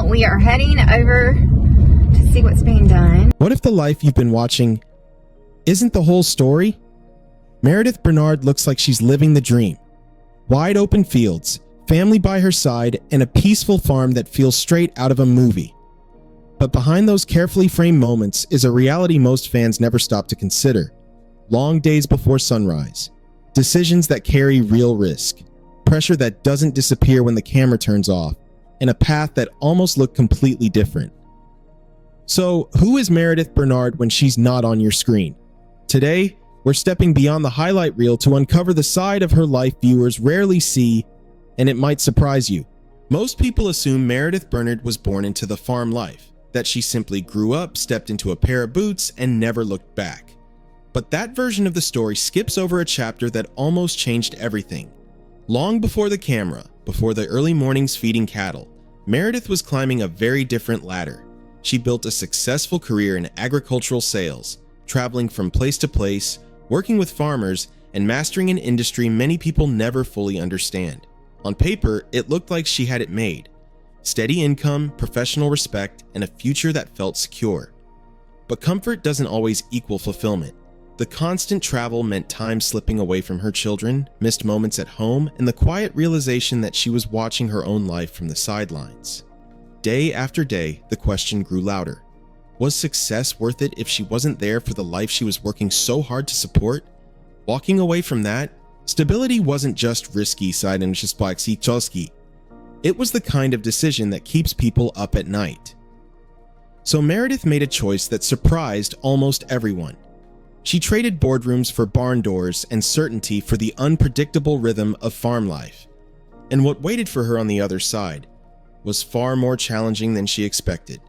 we are heading over to see what's being done. What if the life you've been watching isn't the whole story? Meredith Bernard looks like she's living the dream. Wide open fields, family by her side, and a peaceful farm that feels straight out of a movie. But behind those carefully framed moments is a reality most fans never stop to consider. Long days before sunrise, decisions that carry real risk, pressure that doesn't disappear when the camera turns off, and a path that almost looked completely different. So, who is Meredith Bernard when she's not on your screen? Today, we're stepping beyond the highlight reel to uncover the side of her life viewers rarely see, and it might surprise you. Most people assume Meredith Bernard was born into the farm life, that she simply grew up, stepped into a pair of boots, and never looked back. But that version of the story skips over a chapter that almost changed everything. Long before the camera, before the early mornings feeding cattle, Meredith was climbing a very different ladder. She built a successful career in agricultural sales, traveling from place to place, working with farmers, and mastering an industry many people never fully understand. On paper, it looked like she had it made. Steady income, professional respect, and a future that felt secure. But comfort doesn't always equal fulfillment. The constant travel meant time slipping away from her children, missed moments at home, and the quiet realization that she was watching her own life from the sidelines. Day after day, the question grew louder. Was success worth it if she wasn't there for the life she was working so hard to support? Walking away from that, stability wasn't just risky, sighed Cholsky. It was the kind of decision that keeps people up at night. So Meredith made a choice that surprised almost everyone. She traded boardrooms for barn doors and certainty for the unpredictable rhythm of farm life. And what waited for her on the other side was far more challenging than she expected.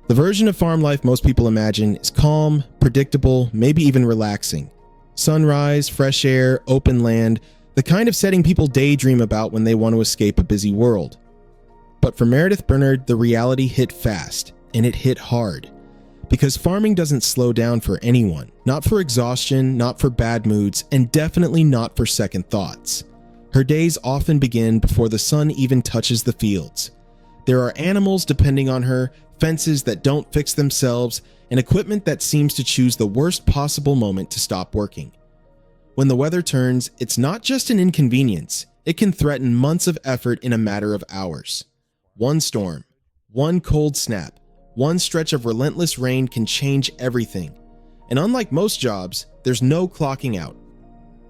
The version of farm life most people imagine is calm, predictable, maybe even relaxing. Sunrise, fresh air, open land, the kind of setting people daydream about when they want to escape a busy world. But for Meredith Bernard, the reality hit fast, and it hit hard. Because farming doesn't slow down for anyone, not for exhaustion, not for bad moods, and definitely not for second thoughts. Her days often begin before the sun even touches the fields. There are animals depending on her, fences that don't fix themselves, and equipment that seems to choose the worst possible moment to stop working. When the weather turns, it's not just an inconvenience, it can threaten months of effort in a matter of hours. One storm, one cold snap, one stretch of relentless rain can change everything. And unlike most jobs, there's no clocking out.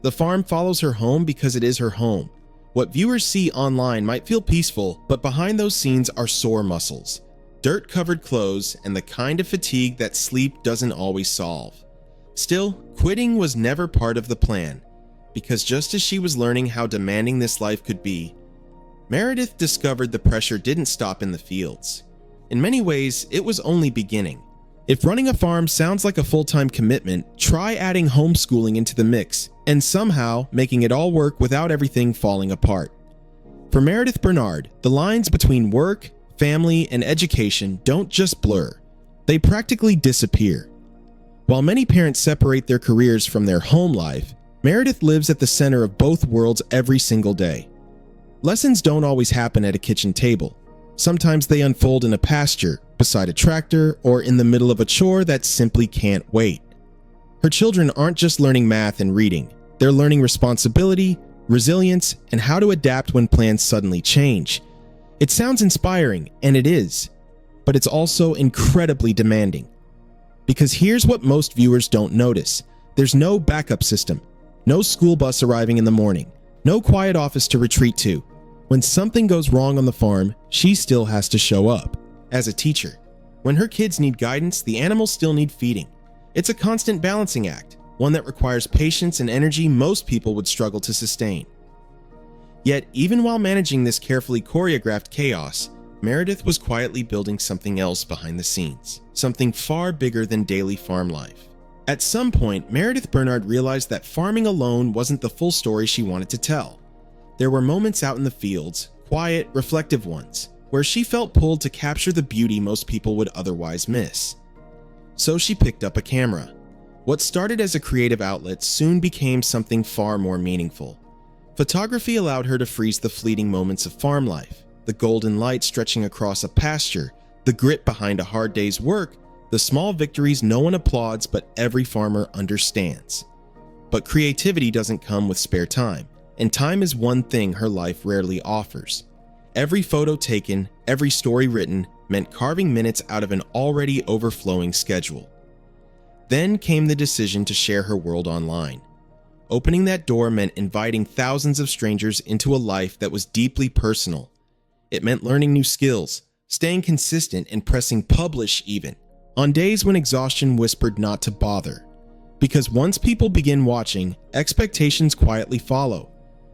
The farm follows her home because it is her home. What viewers see online might feel peaceful, but behind those scenes are sore muscles, dirt-covered clothes, and the kind of fatigue that sleep doesn't always solve. Still, quitting was never part of the plan, because just as she was learning how demanding this life could be, Meredith discovered the pressure didn't stop in the fields. In many ways, it was only beginning. If running a farm sounds like a full-time commitment, try adding homeschooling into the mix and somehow making it all work without everything falling apart. For Meredith Bernard, the lines between work, family, and education don't just blur. They practically disappear. While many parents separate their careers from their home life, Meredith lives at the center of both worlds every single day. Lessons don't always happen at a kitchen table. Sometimes they unfold in a pasture, beside a tractor, or in the middle of a chore that simply can't wait. Her children aren't just learning math and reading. They're learning responsibility, resilience, and how to adapt when plans suddenly change. It sounds inspiring, and it is, but it's also incredibly demanding. Because here's what most viewers don't notice. There's no backup system, no school bus arriving in the morning, no quiet office to retreat to. When something goes wrong on the farm, she still has to show up. As a teacher, when her kids need guidance, the animals still need feeding. It's a constant balancing act, one that requires patience and energy most people would struggle to sustain. Yet, even while managing this carefully choreographed chaos, Meredith was quietly building something else behind the scenes, something far bigger than daily farm life. At some point, Meredith Bernard realized that farming alone wasn't the full story she wanted to tell. There were moments out in the fields, quiet, reflective ones, where she felt pulled to capture the beauty most people would otherwise miss. So she picked up a camera. What started as a creative outlet soon became something far more meaningful. Photography allowed her to freeze the fleeting moments of farm life, the golden light stretching across a pasture, the grit behind a hard day's work, the small victories no one applauds but every farmer understands. But creativity doesn't come with spare time, and time is one thing her life rarely offers. Every photo taken, every story written, meant carving minutes out of an already overflowing schedule. Then came the decision to share her world online. Opening that door meant inviting thousands of strangers into a life that was deeply personal. It meant learning new skills, staying consistent, and pressing publish even, on days when exhaustion whispered not to bother. Because once people begin watching, expectations quietly follow.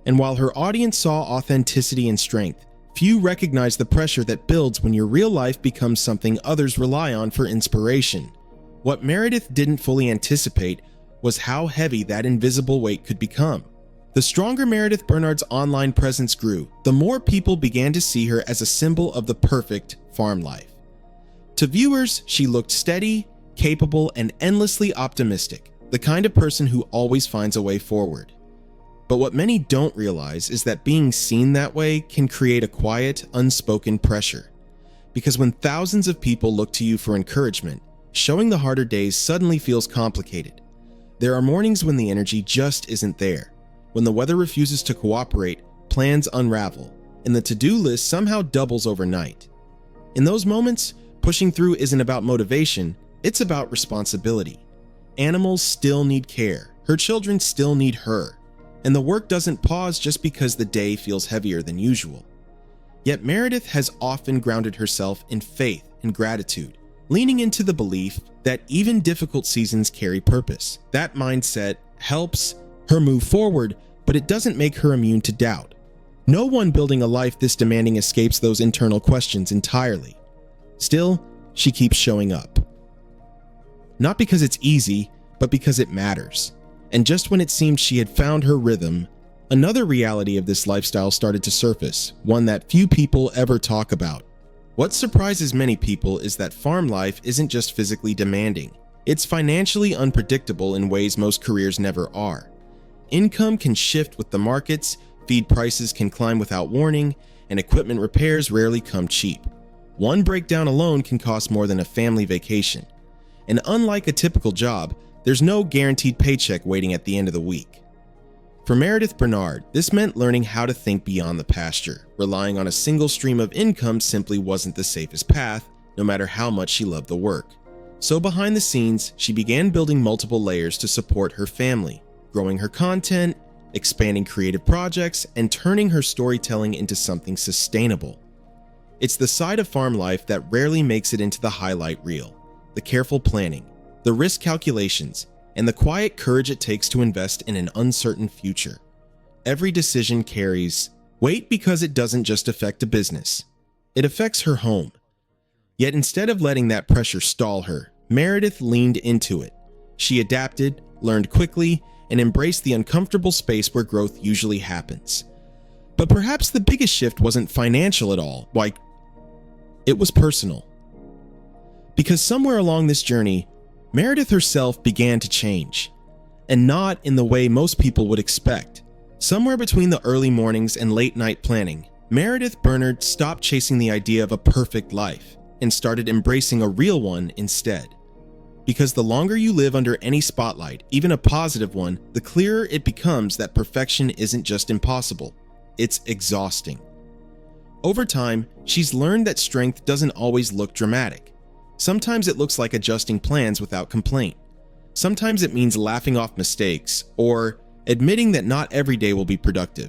And while her audience saw authenticity and strength, few recognize the pressure that builds when your real life becomes something others rely on for inspiration. What Meredith didn't fully anticipate was how heavy that invisible weight could become. The stronger Meredith Bernard's online presence grew, the more people began to see her as a symbol of the perfect farm life. To viewers, she looked steady, capable, and endlessly optimistic, the kind of person who always finds a way forward. But what many don't realize is that being seen that way can create a quiet, unspoken pressure. Because when thousands of people look to you for encouragement, showing the harder days suddenly feels complicated. There are mornings when the energy just isn't there, when the weather refuses to cooperate, plans unravel, and the to-do list somehow doubles overnight. In those moments, pushing through isn't about motivation, it's about responsibility. Animals still need care, her children still need her, and the work doesn't pause just because the day feels heavier than usual. Yet Meredith has often grounded herself in faith and gratitude, leaning into the belief that even difficult seasons carry purpose. That mindset helps her move forward, but it doesn't make her immune to doubt. No one building a life this demanding escapes those internal questions entirely. Still, she keeps showing up. Not because it's easy, but because it matters. And just when it seemed she had found her rhythm, another reality of this lifestyle started to surface, one that few people ever talk about. What surprises many people is that farm life isn't just physically demanding. It's financially unpredictable in ways most careers never are. Income can shift with the markets, feed prices can climb without warning, and equipment repairs rarely come cheap. One breakdown alone can cost more than a family vacation. And unlike a typical job, there's no guaranteed paycheck waiting at the end of the week. For Meredith Bernard, this meant learning how to think beyond the pasture. Relying on a single stream of income simply wasn't the safest path, no matter how much she loved the work. So behind the scenes, she began building multiple layers to support her family, growing her content, expanding creative projects, and turning her storytelling into something sustainable. It's the side of farm life that rarely makes it into the highlight reel. The careful planning, the risk calculations, and the quiet courage it takes to invest in an uncertain future. Every decision carries weight because it doesn't just affect a business. It affects her home. Yet instead of letting that pressure stall her, Meredith leaned into it. She adapted, learned quickly, and embraced the uncomfortable space where growth usually happens. But perhaps the biggest shift wasn't financial at all. It was personal. Because somewhere along this journey, Meredith herself began to change, and not in the way most people would expect. Somewhere between the early mornings and late night planning, Meredith Bernard stopped chasing the idea of a perfect life and started embracing a real one instead. Because the longer you live under any spotlight, even a positive one, the clearer it becomes that perfection isn't just impossible, it's exhausting. Over time, she's learned that strength doesn't always look dramatic. Sometimes it looks like adjusting plans without complaint. Sometimes it means laughing off mistakes or admitting that not every day will be productive.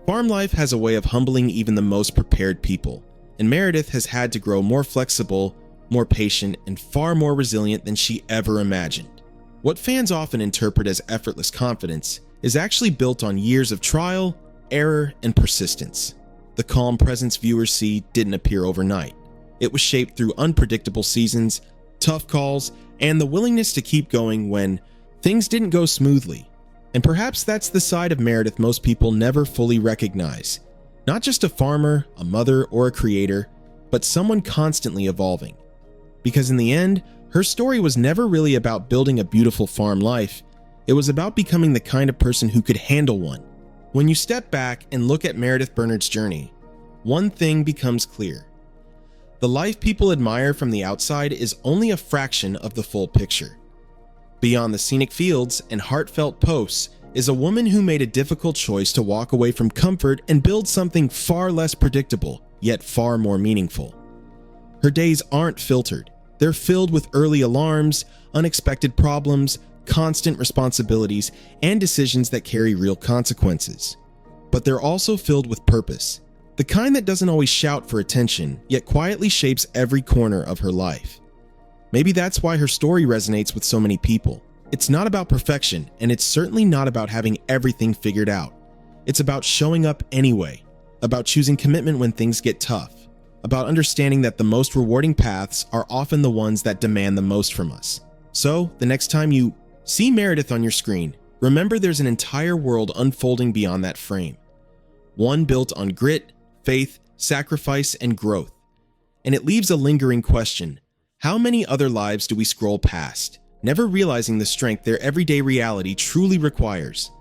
Farm life has a way of humbling even the most prepared people, and Meredith has had to grow more flexible, more patient, and far more resilient than she ever imagined. What fans often interpret as effortless confidence is actually built on years of trial, error, and persistence. The calm presence viewers see didn't appear overnight. It was shaped through unpredictable seasons, tough calls, and the willingness to keep going when things didn't go smoothly. And perhaps that's the side of Meredith most people never fully recognize. Not just a farmer, a mother, or a creator, but someone constantly evolving. Because in the end, her story was never really about building a beautiful farm life. It was about becoming the kind of person who could handle one. When you step back and look at Meredith Bernard's journey, one thing becomes clear. The life people admire from the outside is only a fraction of the full picture. Beyond the scenic fields and heartfelt posts is a woman who made a difficult choice to walk away from comfort and build something far less predictable, yet far more meaningful. Her days aren't filtered. They're filled with early alarms, unexpected problems, constant responsibilities, and decisions that carry real consequences. But they're also filled with purpose, the kind that doesn't always shout for attention, yet quietly shapes every corner of her life. Maybe that's why her story resonates with so many people. It's not about perfection, and it's certainly not about having everything figured out. It's about showing up anyway, about choosing commitment when things get tough, about understanding that the most rewarding paths are often the ones that demand the most from us. So, the next time you see Meredith on your screen, remember there's an entire world unfolding beyond that frame. One built on grit, faith, sacrifice, and growth. And it leaves a lingering question. How many other lives do we scroll past, never realizing the strength their everyday reality truly requires?